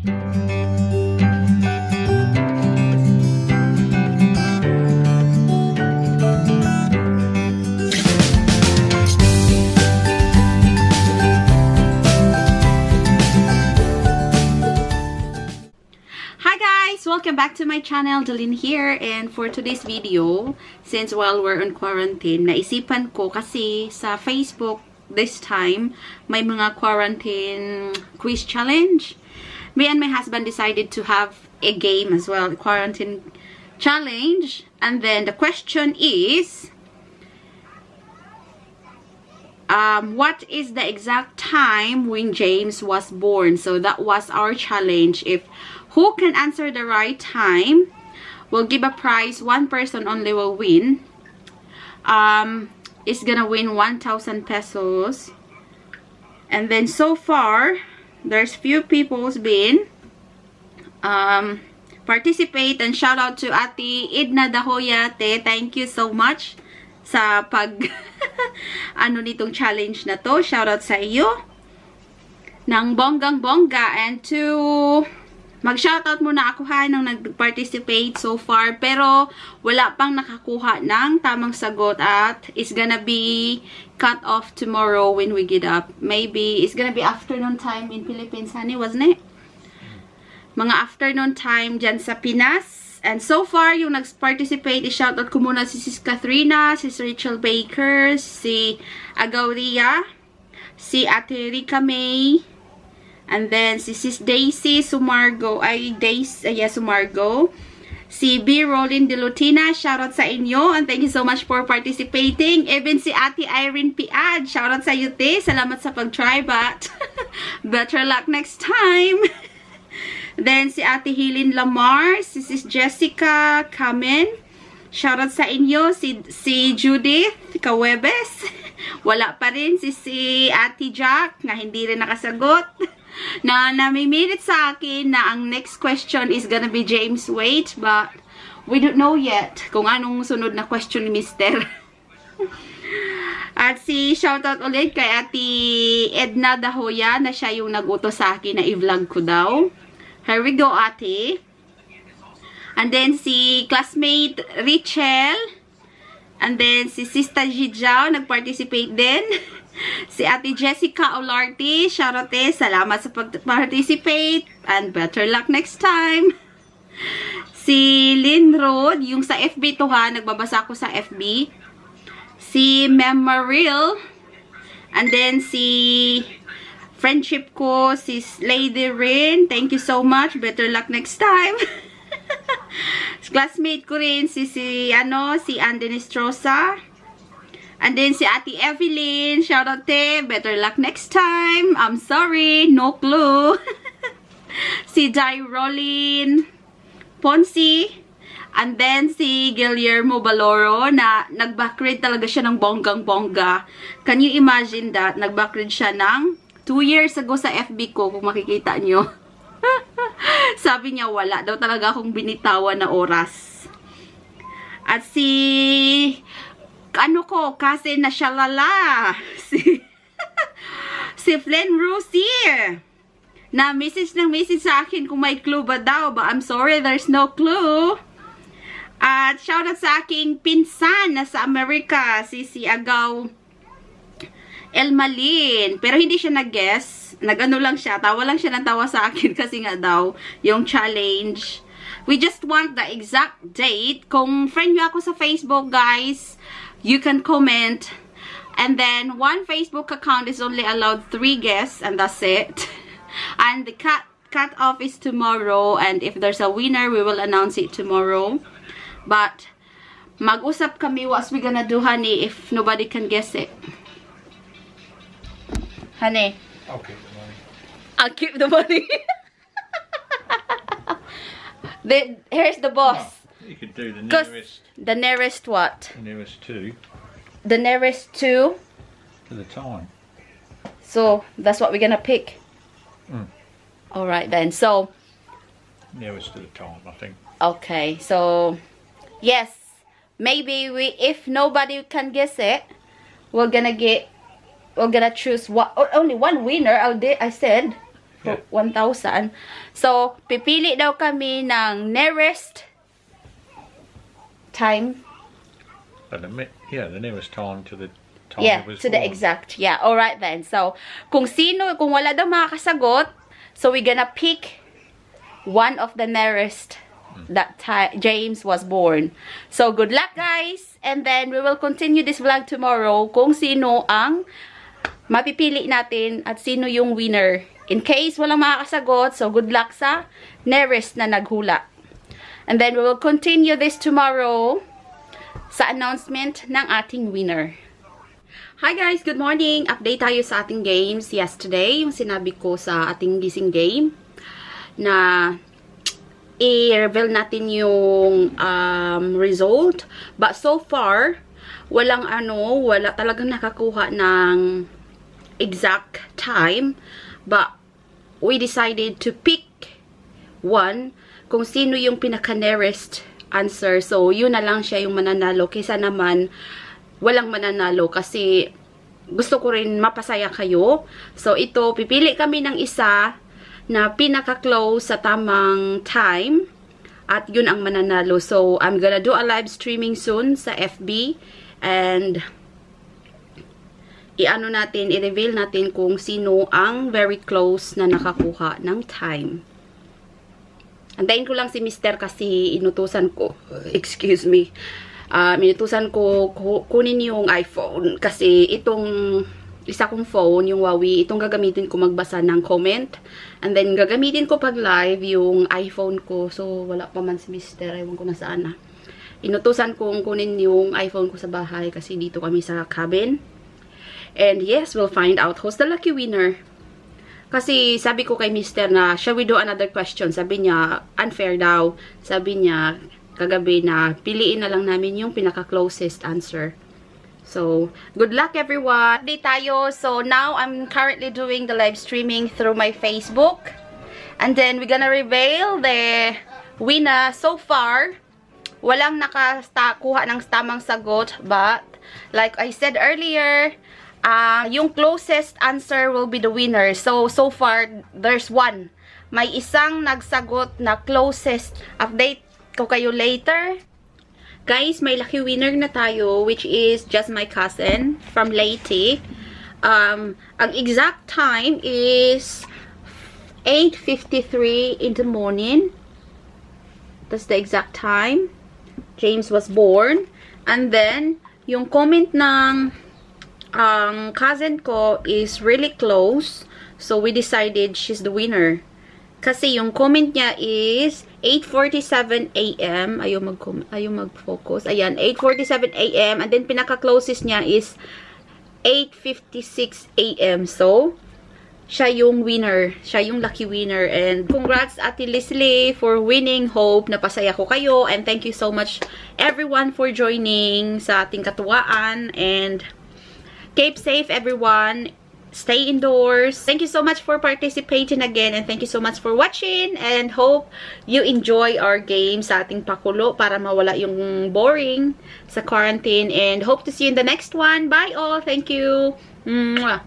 Welcome back to my channel, Dalyn here, and for today's video, since while we're on quarantine, naisipan ko kasi sa Facebook this time, may mga quarantine quiz challenge. Me and my husband decided to have a game as well, a quarantine challenge, and then the question is, what is the exact time when James was born? So that was our challenge. If who can answer the right time, we'll give a prize. One person only will win. Is gonna win 1,000 pesos. And then so far, there's few people's been participate, and shout out to Ate Edna Dahoyate. Thank you so much sa pag ano nitong challenge na to. Shout out sa iyo ng bonggang bongga, and to mag-shoutout muna ako ha nung nag-participate so far, pero wala pang nakakuha ng tamang sagot at it's gonna be cut off tomorrow when we get up. Maybe it's gonna be afternoon time in Philippines, honey, wasn't it? Mga afternoon time dyan sa Pinas. And so far, yung nag-participate, i-shoutout ko muna si Sis Kathrina, si Rachel Baker, si Agauria, si Ate Rika May, and then si Sis Daisy Sumargo, Sumargo, si B. Rolin de Lutina, shoutout sa inyo, and thank you so much for participating. Even si Ate Irene Piad, shoutout sa iyo, te. Salamat sa pag-try, but better luck next time. Then si Ate Helene Lamar, si Sis Jessica Kamen, shoutout sa inyo. Si Judith Kawebes, wala pa rin. Si Ate Jack, na hindi rin nakasagot, na namimilit sa akin na ang next question is gonna be James' weight, but we don't know yet kung anong sunod na question ni Mister. At si shoutout ulit kay Ate Edna Dahoya, na siya yung nag-utos sa akin na i-vlog ko daw. Here we go, ate. And then si classmate Richel. And then si Sista Jijao, nag-participate din. Si Ate Jessica Olarte, shoutout eh. Salamat sa pag-participate. And better luck next time. Si Lynn Road, yung sa FB to ha, nagbabasa ko sa FB. Si Memoril. And then si friendship ko, si Lady Rin. Thank you so much. Better luck next time. Classmate ko rin, si Andy Nestrosa. And then si Ate Evelyn. Shout out te. Better luck next time. I'm sorry. No clue. Si Di Rolin Ponsi. And then si Guillermo Baloro, na nag-backread talaga siya ng bonggang-bongga. Can you imagine that? Nag-backread siya ng 2 years ago sa FB ko, kung makikita nyo. Sabi niya, wala daw talaga akong binitawan na oras. At si kasi na shalala. Si Flen Rosie, na message sa akin kung may clue ba daw, but I'm sorry, there's no clue. At shoutout sa aking pinsan na sa Amerika, si Agaw Elmalin. Pero hindi siya nag-guess. Nag-ano lang siya. Tawa lang siya ng tawa sa akin kasi nga daw yung challenge. We just want the exact date. Kung friend nyo ako sa Facebook, guys, you can comment. And then, one Facebook account is only allowed 3 guests, and that's it. And the cut off is tomorrow. And if there's a winner, we will announce it tomorrow. But, mag-usap kami what we gonna do, honey, if nobody can guess it. Honey. I'll keep the money. I'll keep the money. Here's the boss. Oh, you could do the nearest. The nearest what? The nearest 2. The nearest 2? To the time. So, that's what we're gonna pick. Mm. Alright then, so. Nearest to the time, I think. Okay, so. Yes. Maybe if nobody can guess it, we're gonna choose only one winner. I said Yeah. 1,000. So, pipili daw kami ng nearest time. The nearest time to the time Yeah, it was to the born. exact. Yeah, alright then. So, kung wala daw makakasagot, so we're gonna pick one of the nearest that time James was born. So, good luck guys! And then, we will continue this vlog tomorrow kung sino ang mapipili natin at sino yung winner. In case walang makakasagot, so good luck sa nearest na naghula. And then, we will continue this tomorrow sa announcement ng ating winner. Hi guys! Good morning! Update tayo sa ating games yesterday. Yung sinabi ko sa ating gising game na i-reveal natin yung result. But so far, wala talagang nakakuha ng exact time. But we decided to pick one kung sino yung pinaka-nearest answer. So, yun na lang siya yung mananalo. Kaysa naman, walang mananalo. Kasi, gusto ko rin mapasaya kayo. So, ito, pipili kami ng isa na pinaka-close sa tamang time. At yun ang mananalo. So, I'm gonna do a live streaming soon sa FB. And, i-reveal natin kung sino ang very close na nakakuha ng time. Antayin ko lang si Mr. kasi inutusan ko, excuse me, inutusan ko kunin yung iPhone kasi itong isa kong phone, yung Huawei, itong gagamitin ko magbasa ng comment. And then gagamitin ko pag live yung iPhone ko. So wala pa man si Mr. Ewan ko na saan na. Inutusan kong kunin yung iPhone ko sa bahay kasi dito kami sa cabin. And yes, we'll find out who's the lucky winner. Kasi sabi ko kay Mr. na, shall we do another question? Sabi niya, unfair daw. Sabi niya, kagabi na, piliin na lang namin yung pinaka-closest answer. So, good luck everyone! Update tayo. So, now I'm currently doing the live streaming through my Facebook. And then, we're gonna reveal the winner. So far, walang nakakuha ng tamang sagot. But, like I said earlier, yung closest answer will be the winner. So far, there's one. May isang nagsagot na closest. Update ko kayo later. Guys, may lucky winner na tayo, which is just my cousin from Leyte. Ang exact time is 8:53 in the morning. That's the exact time James was born. And then, yung comment ng cousin ko is really close. So, we decided she's the winner. Kasi yung comment niya is 8:47 AM. Ayaw mag-focus. Ayan, 8:47 AM. And then, pinaka-closest niya is 8:56 AM. So, siya yung winner. Siya yung lucky winner. And congrats, Ate Leslie, for winning. Hope napasaya ko kayo. And thank you so much, everyone, for joining sa ating katuwaan. And keep safe, everyone. Stay indoors. Thank you so much for participating again. And thank you so much for watching. And hope you enjoy our game sa ating pakulo para mawala yung boring sa quarantine. And hope to see you in the next one. Bye all. Thank you. Mwah.